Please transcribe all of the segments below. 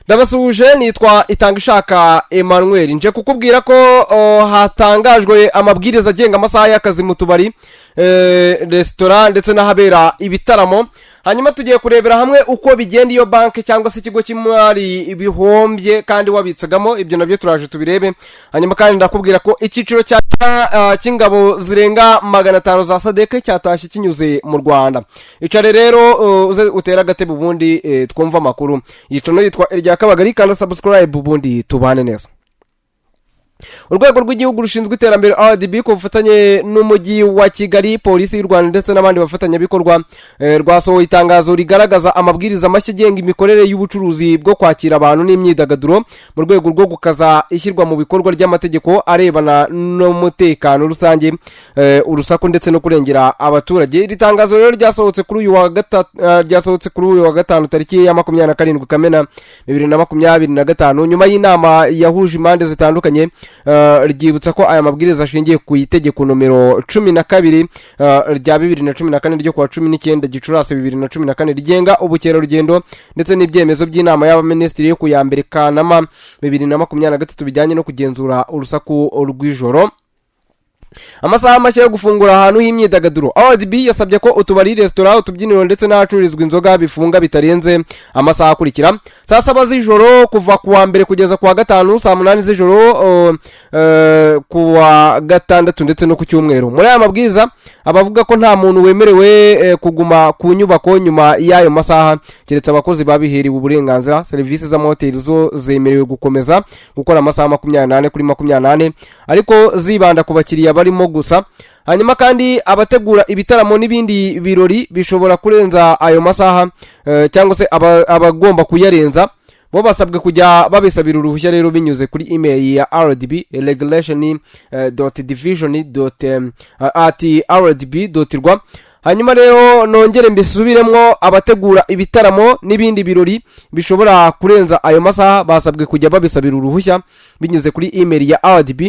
Ndabasuhuje, nitwa Itangishaka Emmanuel, nje kukubwira ko hatangajwe amabwiriza agenga amasaha y'akazi mu tubari, resitora ndetse n'ahabera ibitaramo. Hanyuma tugiye kurebera hamwe uko bigenda iyo banki cyangwa se ikigo cy'imari bihombye kandi wabitsagamo, ibyo nabyo turaje tubirebe. Hanyuma kandi ndakubwira ko icyiciro cy'ingabo zirenga 500 za SADC cyatashye kinyuze mu Rwanda. Icare rero utera agatebe ubundi twumva amakuru. Yicono yitwa Irya Kabagari, kandi subscribe ubundi tubane neza. Urwego rw'igihugu rushinzwe iterambere RDB ku bufatanye n'umujyi wa Kigali, polisi y'u Rwanda ndetse n'abandi bafatanya bikorwa rwasohoye itangazo rigaragaza amabwiriza mashya agenga imikorere y'ubucuruzi bwo kwakira abantu n'imyidagaduro mu rwego rwo gukaza ishyirwa mu bikorwa ry'amategeko arebana n'umutekano rusange, urusaku ndetse no kurengera abaturage. Iri tangazo rero ryasohotse kuri uyu wa gatanu tariki ya 27 Kamena 2025 nyuma y'inama yahuje impande zitandukanye. Ryibutsa ko aya mabwiriza ashingiye ku itegeko nomero 12 rya 2014 ryo kwa 19 Gicurasi 2014 rigenga ubukerarugendo ndetse n'ibyemezo by'inama y'abaminisitiri yo ku ya mbere Kanama 2023 bijyanye no kugenzura urusaku rw'ijoro. Amasaha mashya yo gufungura ahantu h'imyidagaduro. RDB yasabye ko utubari, resitora, utubyiniro ndetse n'ahacururizwa inzoga bifunga bitarenze amasaha akurikira: saa 7 z'ijoro kuva ku wa mbere kugeza ku wa gatanu, saa 8 z'ijoro ku wa gatandatu ndetse no ku cyumweru. Muri aya mabwiriza abavuga ko nta muntu wemerewe kuguma ku nyubako nyuma y'ayo masaha keretse abakozi babiheriwe uburenganzira. Serivisi z'amahoteli zo zemerewe gukomeza gukora amasaha 28 kuri 28 ariko zibanda ku bakiriya barimo gusa. Hanyuma kandi abategura ibitaramo n'ibindi birori bishobora kurenza ayo masaha cyangwa se abagomba kuyarenza bo basabwe kujya babisabira uruhushya rero binyuze kuri email ya RDB regulation.division@rdb.rw. Hanyuma rero nongere mbisubiremwo, abategura ibitaramo n'ibindi birori bishobora kurenza ayo masaha basabwe kujya babisabira uruhushya binyuze kuri email ya RDB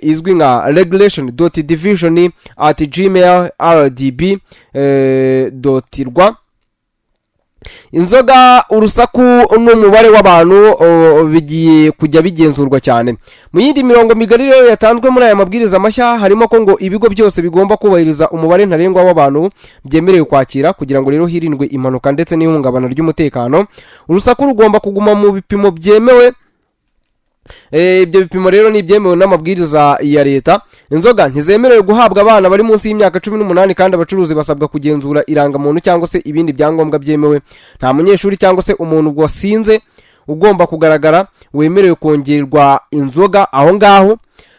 izwi nka regulation.division@gmail.rw. Inzoga, urusaku n'umubare w'abantu bigiye kujya bigenzurwa cyane. Mu yindi mirongo migari rero yatanzwe muri aya mabwiriza mashya harimo ko ngo ibigo byose bigomba kubahiriza umubare ntarengwa w'abantu byemerewe kwakira kugira ngo rero hirindwe impanuka ndetse n'ihungabana ry'umutekano. Urusaku rugomba kuguma mu bipimo byemewe. Ibyo bipimo rero ni byemewe n'amabwiriza ya leta. Inzoga ntizemerewe guhabwa abana bari munsi y'imyaka 18 kandi abacuruzi basabwa kugenzura irangamuntu cyangwa se ibindi byangombwa byemewe. Nta munyeshuri cyangwa se umuntu wasinze ugomba kugaragara wemerewe kongerwa inzoga aho ngaho.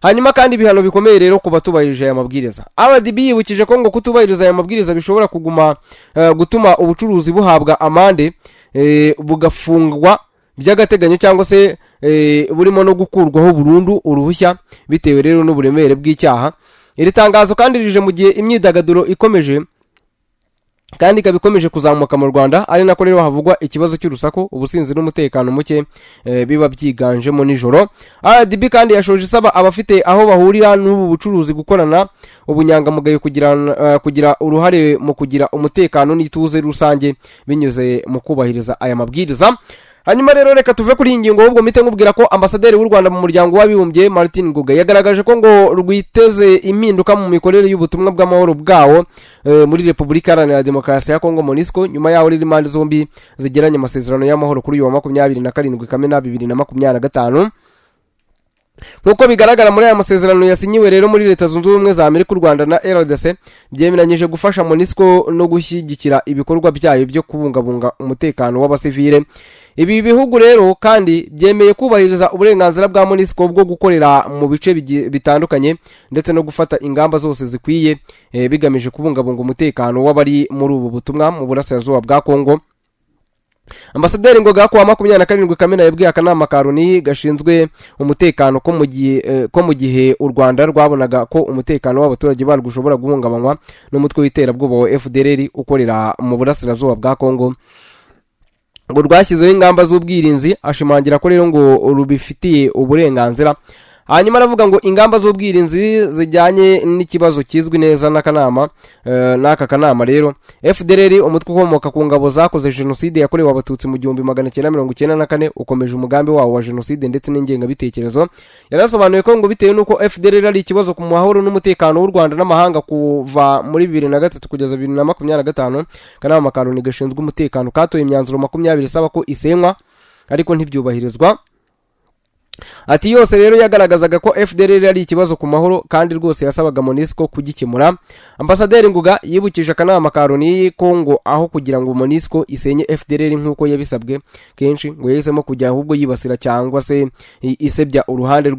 Hanyuma kandi ibihano bikomeye rero ku batubahirije aya mabwiriza. RDB yibukije ko ngo kutubahiriza aya mabwiriza bishobora gutuma ubucuruzi buhabwa amande, bugafungwa by'agateganyo cyangwa se burimo no gukurwaho burundu uruhushya bitewe rero n'uburemere bw'icyaha. Iri tangazo kandi rije mu gihe imyidagaduro ikomeje kandi ikabikomeje kuzamuka mu Rwanda, ari nako rero havugwa ikibazo cy'urusaku, ubusinzi n'umutekano muke biba byiganjemo nijoro. RDB kandi yashoje isaba abafite aho bahurira n'ubu bucuruzi gukorana ubunyangamugayo kugira uruhare mu kugira umutekano n'ituze rusange binyuze mu kubahiriza aya mabwiriza. Hanyuma rero reka tuve kuri ingingo ahubwo mite nkubwira ko ambasaderi w'u Rwanda mu muryango w'abibumbye Martin Nguga yagaragaje ko ngo rwiteze impinduka mu mikorere y'ubutumwa bw'amahoro bwawo muri Repubulika Iharanira Demokarasi ya Kongo MONUSCO nyuma yaho riri impande zombi zigiranye amasezerano y'amahoro kuri uyu wa 27 Kamena 2025. Nkuko bigaragara muri aya masezerano yasinyiwe rero muri Leta Zunze Ubumwe za Amerika, u Rwanda na SADC byemeranyije gufasha MONUSCO no gushyigikira ibikorwa byayo byo kubungabunga umutekano w'abasivile. Ibi bihugu rero kandi byemeye kubahiriza uburenganzira bwa MONUSCO bwo gukorera mu bice bitandukanye ndetse no gufata ingamba zose zikwiye bigamije kubungabunga umutekano w'abari muri ubu butumwa mu burasirazuba bwa Kongo. Ambasaderi Ngoga ku wa 27 Kamena yabwiye akanama ka Loni gashinzwe umutekano ko mu gihe u Rwanda rwabonaga ko umutekano w'abaturage barwo ushobora guhungabanywa n'umutwe w'iterabwoba wa FDLR ukorera mu burasirazuba bwa Kongo, ngo rwashyizeho ingamba z'ubwirinzi. Ashimangira ko rero ngo rubifitiye uburenganzira. hanyuma aravuga ngo ingamba z'ubwirinzi zijyanye n'ikibazo kizwi neza n'aka kanama rero FDLR umutwe ukomoka ku ngabo zakoze jenoside yakorewe abatutsi mu 1994 ukomeje umugambi wawo wa jenoside ndetse n'ingengabitekerezo. Yarasobanuye ko ngo bitewe nuko FDLR ari ikibazo ku mahoro n'umutekano w'u Rwanda n'amahanga kuva muri 2003 kugeza 2025, kanama karoni gashinzwe umutekano katoye imyanzuro 20 isaba ko isenywa ariko ntibyubahirizwa. Ati yose rero yagaragazaga ko FDLR ari ikibazo ku mahoro kandi rwose yasabaga MONUSCO kugikemura. Ambasaderi Nguga yibukije akanama karoni ko ngo aho kugira ngo MONUSCO isenye FDLR nk'uko yabisabwe kenshi ngo yahisemo kujya ahubwo yibasira cyangwa se isebya uruhande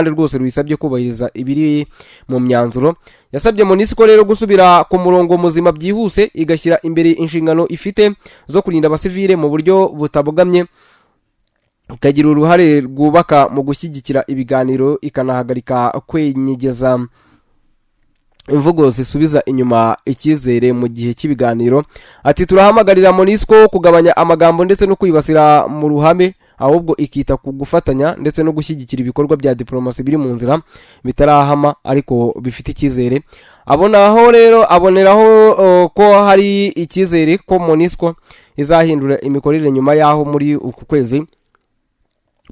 rwose rwisabye kubahiriza ibiri mu myanzuro. Yasabye MONUSCO rero gusubira ku murongo muzima byihuse igashyira imbere inshingano ifite zo kurinda abasivile mu buryo butabogamye, ikagira uruhare rwubaka mu gushyigikira ibiganiro, ikanahagarika kwenyegeza imvugo zisubiza inyuma icyizere mu gihe cy'ibiganiro. Ati turahamagarira MONUSCO kugabanya amagambo ndetse no kwibasira mu ruhame, ahubwo ikita ku gufatanya ndetse no gushyigikira ibikorwa bya diplomasi biri mu nzira bitarahama ariko bifite icyizere. Aboneraho ko hari icyizere ko MONUSCO izahindura imikorere nyuma yaho muri uku kwezi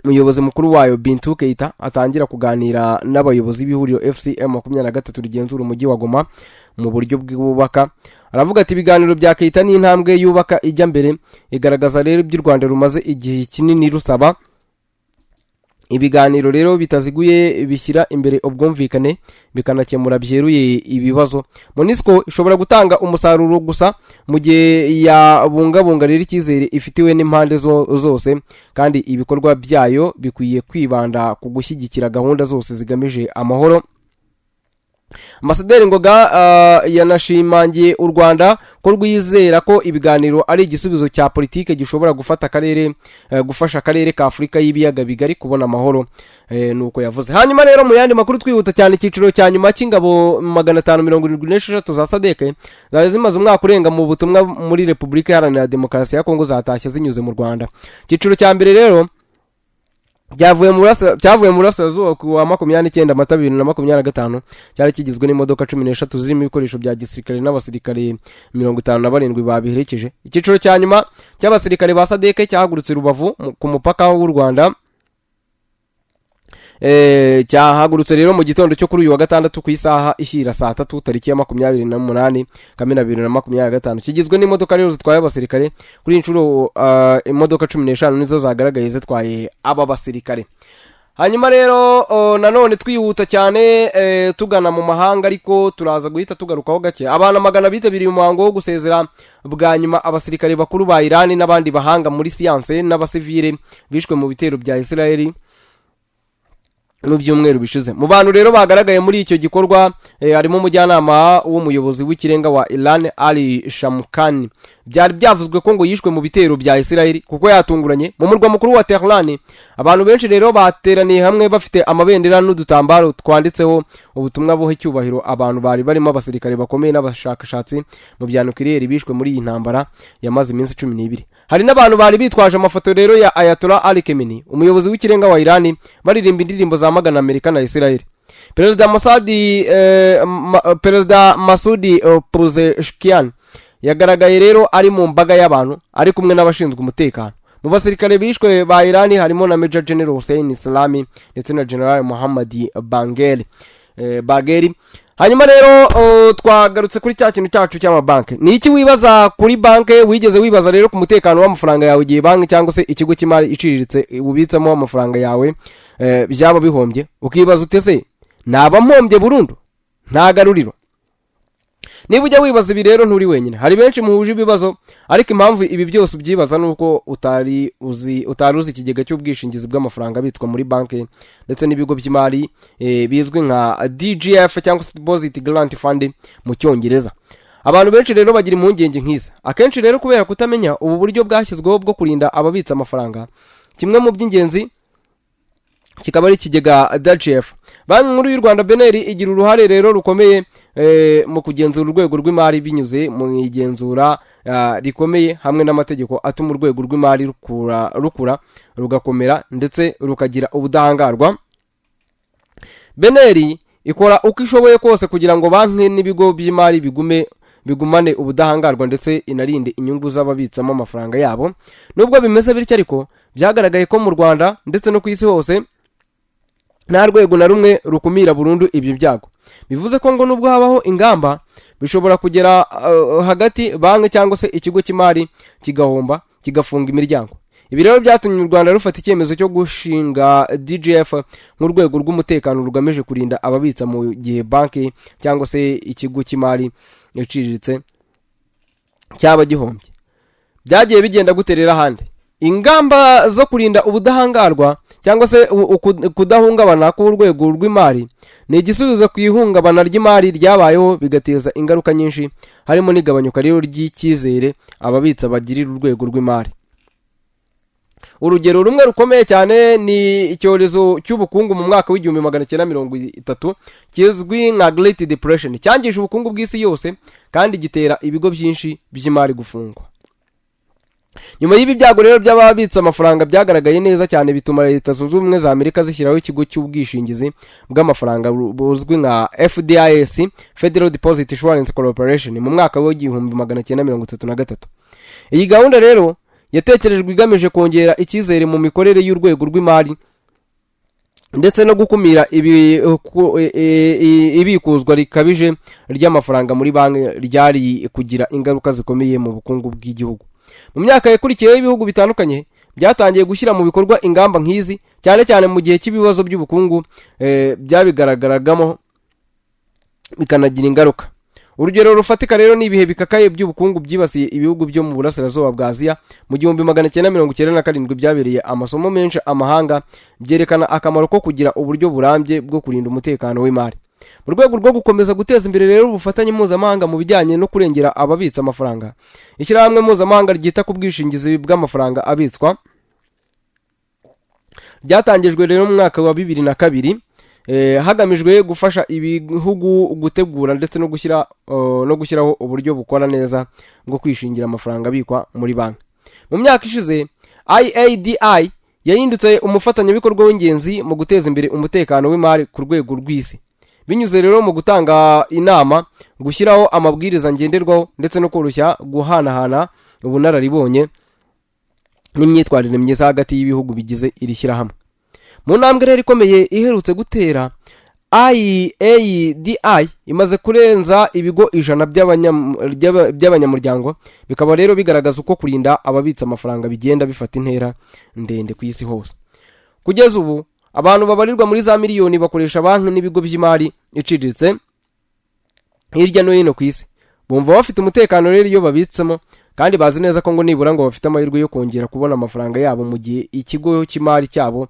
umuyobozi mukuru wayo Bintu Keita atangira kuganira n'abayobozi b'ihuriro FCM 23 rigenzura umujyi wa Goma mu buryo bw'ubaka. Aravuga ati ibiganiro bya Keita ni intambwe yubaka ijya mbere, igaragaza rero iby'u Rwanda rumaze igihe kinini rusaba. Ibiganiro rero bitaziguye bishyira imbere ubwumvikane bikanakemura byeruye ibibazo. MONUSCO ishobora gutanga umusaruro gusa mu gihe yabungabunga rero icyizere ifitiwe n'impande zose, kandi ibikorwa byayo bikwiye kwibanda ku gushyigikira gahunda zose zigamije amahoro. Ambasaderi Ngoga yanashimangiye u Rwanda ko rwizera ko ibiganiro ari igisubizo cya politike gishobora gufasha akarere ka Afurika y'ibiyaga bigari kubona amahoro, nuko yavuze. Hanyuma rero mu yandi makuru twihuta cyane, icyiciro cya nyuma cy'ingabo 576 za SADC zari zimaze umwaka urenga mu butumwa muri Repubulika Iharanira Demokarasi ya Kongo zatashye zinyuze mu Rwanda. Icyiciro cya mbere rero cyavuye mu burasirazuba ku wa 29 Mata 2025, cyari kigizwe n'imodoka 13 zirimo ibikoresho bya gisirikare n'abasirikare 57 babiherekeje. Icyiciro cya nyuma cy'abasirikare ba SADC cyahagurutse Rubavu ku mupaka w'u Rwanda, cyahagurutse rero mu gitondo cyo kuri uyu wa gatandatu ku isaha ishyira saa 3 tariki ya 28 Kamena 2025. Kigizwe n'imodoka rero zitwaye abasirikare, kuri inshuro imodoka 15 nizo zagaragaye zitwaye aba basirikare. Hanyuma rero nanone twihuta cyane tugana mu mahanga, ariko turaza guhita tugarukaho gake. Abana 100 bitabiriye umuhango wo gusezera bwa nyuma abasirikare bakuru ba Iran n'abandi bahanga muri siyanse n'abasivile bishwe mu bitero bya Israeli mu byumweru bishize. Mu bantu rero bagaragaye muri icyo gikorwa harimo umujyanama w'umuyobozi w'ikirenga wa Iran Ali Shamkhani. Byari byavuzwe ko ngo yishwe mu bitero bya Israeli kuko yatunguranye mu murwa mukuru wa Tehran. Abantu benshi rero bateraniye hamwe bafite amabendera n'udutambaro twanditseho ubutumwa buhe cyubahiro abantu bari barimo abasirikare bakomeye n'abashakashatsi mu bya nucleaire bishwe muri iyi ntambara yamaze iminsi 12. Hari n'abantu bari bitwaje amafoto rero ya Ayatollah Ali Khamenei, umuyobozi w'ikirenga wa Iran, baririmba indirimbo za magana Amerika na Israel. Perezida Masudi Pezeshkian yagaragaye rero ari mu mbaga y'abantu ari kumwe n'abashinzwe umutekano. Mu basirikare bishwe ba Iran harimo na Major General Hussein Salami ndetse na General Muhammad Bagheri. Hanyuma rero twagarutse kuri cya kintu cyacu cy'amabanki. Ni iki wibaza kuri banki? Wigeze wibaza rero ku mutekano w'amafaranga yawe igihe banki cyangwa se ikigo cy'imari iciriritse ubitsamo amafaranga yawe byaba bihombye? Ukibaza utese naba mpombye burundu nta garuriro? Niba ujya wibaza ibi rero nturi wenyine, hari benshi muhuje ibibazo, ariko impamvu ibi byose ubyibaza nuko utari uzi ikigega cy'ubwishingizi bw'amafaranga bitwa muri banki ndetse n'ibigo by'imari bizwi nka DGF cyangwa Deposit Guarantee Fund mu Cyongereza. Abantu benshi rero bagira impungenge nk'iza. Akenshi rero kubera kutamenya ubu buryo bwashyizweho bwo kurinda ababitsa amafaranga, kimwe mu by'ingenzi kikaba ari ikigega DGF. Banki nkuru y'u Rwanda BNR igira uruhare rero rukomeye mu kugenzura urwego rw'imari binyuze mu igenzura rikomeye hamwe n'amategeko atuma urwego rw'imari rukura rugakomera ndetse rukagira ubudahangarwa. BNR ikora uko ishoboye kose kugira ngo banki n'ibigo by'imari bigumane ubudahangarwa ndetse inarinde inyungu z'ababitsamo amafaranga yabo. Nubwo bimeze bityo ariko byagaragaye ko mu Rwanda ndetse no ku isi hose nta rwego na rumwe rukumira burundu ibyo byago. Bivuze ko ngo nubwo habaho ingamba bishobora kugera hagati banki cyangwa se ikigo cy'imari kigahomba kigafunga imiryango. Ibi rero byatumye u Rwanda rufata icyemezo cyo gushinga DGF nk'urwego rw'umutekano rugamije kurinda ababitsa mu gihe banki cyangwa se ikigo cy'imari iciriritse cyaba gihombye. Byagiye bigenda guterera ahandi. Ingamba zo kurinda ubudahangarwa cyangwa se kudahungabana k'urwego rw'imari ni igisubizo ku ihungabana ry'imari ryabayeho bigateza ingaruka nyinshi, harimo n'igabanyuka rero ry'icyizere ababitsa bagirira urwego rw'imari. Urugero rumwe rukomeye cyane ni icyorezo cy'ubukungu mu mwaka w'1930 kizwi nka Great Depression, cyangije ubukungu bw'isi yose kandi gitera ibigo byinshi by'imari gufungwa. Nyuma y'ibi byago rero by'ababitsa amafaranga byagaragaye neza cyane, bituma Leta Zunze Ubumwe za Amerika zishyiraho ikigo cy'ubwishingizi bw'amafaranga buzwi nka FDIC, Federal Deposit Insurance Corporation, mu mwaka w'1933. Iyi gahunda rero yatekerejwe igamije kongera icyizere mu mikorere y'urwego rw'imari ndetse no gukumira ibikuzwa rikabije ry'amafaranga muri banki ryari kugira ingaruka zikomeye mu bukungu bw'igihugu. Mu myaka yakurikiyeho ibihugu bitandukanye byatangiye gushyira mu bikorwa ingamba nk'izi, cyane cyane mu gihe cy'ibibazo by'ubukungu byabigaragaragamo bikanagira ingaruka. Urugero rufatika rero ni ibihe bikakaye by'ubukungu byibasiye ibihugu byo mu burasirazuba bwa Aziya mu 1997 byabereye amasomo menshi amahanga byerekana akamaro ko kugira uburyo burambye bwo kurinda umutekano w'imari. Mu rwego rwo gukomeza guteza imbere rero ubufatanye mpuzamahanga mu bijyanye no kurengera ababitsa amafaranga, ishyirahamwe mpuzamahanga ryita ku bwishingizi bw'amafaranga abitswa ryatangijwe rero mu mwaka wa 2002 hagamijwe gufasha ibihugu gutegura ndetse no gushyiraho uburyo bukora neza bwo kwishingira amafaranga abikwa muri banki. Mu myaka ishize IADI yahindutse umufatanyabikorwa w'ingenzi mu guteza imbere umutekano w'imari ku rwego rw'isi, binyuze rero mu gutanga inama, gushyiraho amabwiriza ngenderwaho ndetse no koroshya guhanahana ubunararibonye n'imyitwarire myiza hagati y'ibihugu bigize iri shyirahamwe. Mu ntambwe rero ikomeye iherutse gutera, IADI imaze kurenza ibigo 100 by'abanyamuryango, bikaba rero bigaragaza uko kurinda ababitsa amafaranga bigenda bifata intera ndende ku isi hose. Kugeza ubu abantu babarirwa muri za miliyoni bakoresha banki n'ibigo by'imari iciriritse hirya no hino ku isi. Bumva bafite umutekano rero iyo babitsemo, kandi bazi neza ko ngo nibura ngo bafite amahirwe yo kongera kubona amafaranga yabo mu gihe ikigo cy'imari cyabo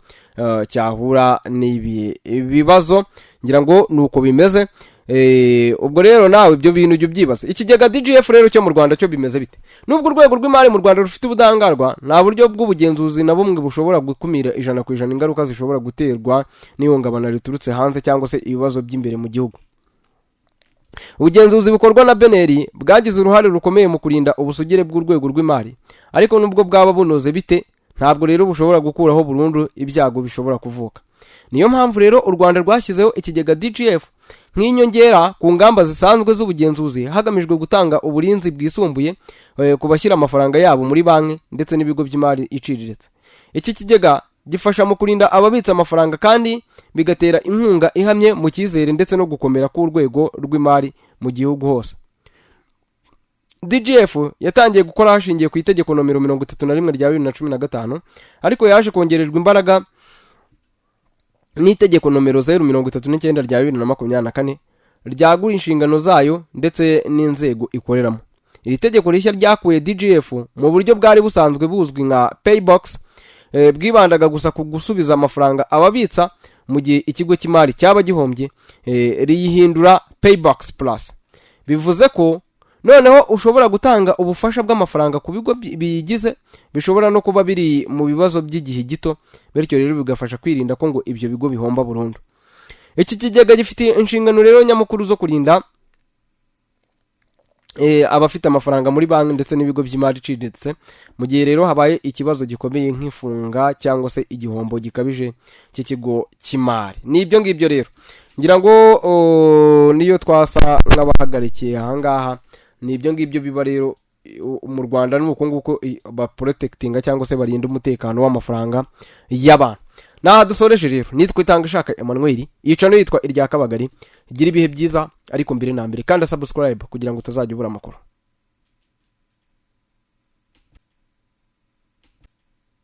cyahura n'ibibazo. Ngira ngo nuko bimeze. Ubwo rero nawe ibyo bintu byo byibaza. Ikigega DGF rero cyo mu Rwanda cyo bimeze bite? Nubwo urwego rw'imari mu Rwanda rufite ubudahangarwa, nta buryo bw'ubugenzuzi na bumwe bushobora gukumira 100% ingaruka zishobora guterwa n'ihungabana riturutse hanze cyangwa se ibibazo by'imbere mu gihugu. Ubugenzuzi bukorwa na BNR bwagize uruhare rukomeye mu kurinda ubusugire bw'urwego rw'imari, ariko nubwo bwaba bunoze bite, ntabwo rero bushobora gukuraho burundu ibyago bishobora kuvuka. Niyo mpamvu rero u Rwanda rwashyizeho ikigega DGF nk'inyongera ku ngamba zisanzwe z'ubugenzuzi, hagamijwe gutanga uburinzi bwisumbuye ku bashyira amafaranga yabo muri banki ndetse n'ibigo by'imari iciriritse. Iki kigega gifasha mu kurinda ababitsa amafaranga kandi bigatera inkunga ihamye mu cyizere ndetse no gukomera k'urwego rw'imari mu gihugu hose. DGF yatangiye gukora hashingiye ku itegeko nomero 31 rya 2015, ariko yaje kongererwa imbaraga n'itegeko nomero 039 rya 2024 ryagura inshingano zayo ndetse n'inzego ikoreramo. Iri tegeko rishya ryakuye DGF mu buryo bwari busanzwe buzwi nka paybox, bwibandaga gusa ku gusubiza amafaranga ababitsa mu gihe ikigo cy'imari cyaba gihombye, riyihindura paybox plus. Bivuze ko noneho ushobora gutanga ubufasha bw'amafaranga ku bigo bigize bishobora no kuba biri mu bibazo by'igihe gito, bityo rero bigafasha kwirinda ko ngo ibyo bigo bihomba burundu. Iki kigega gifite inshingano rero nyamukuru zo kurinda abafite amafaranga muri banki ndetse n'ibigo by'imari iciriritse mu gihe rero habaye ikibazo gikomeye nk'ifunga cyangwa se igihombo gikabije cy'ikigo cy'imari. Nibyo ngibyo rero ngira ngo niyo twasa nk'abahagarikiye ahangaha, nibyo ngibyo biba rero mu Rwanda nuko nguko ba protectinga cyangwa se barinda umutekano w'amafaranga y'abantu. Dusoreje rero nitwe Itangishaka Emmanuel, iyicano yitwa irya Kabagari. Gira ibihe byiza ariko mbere na mbere kandi subscribe kugira ngo utazajya ubura amakuru.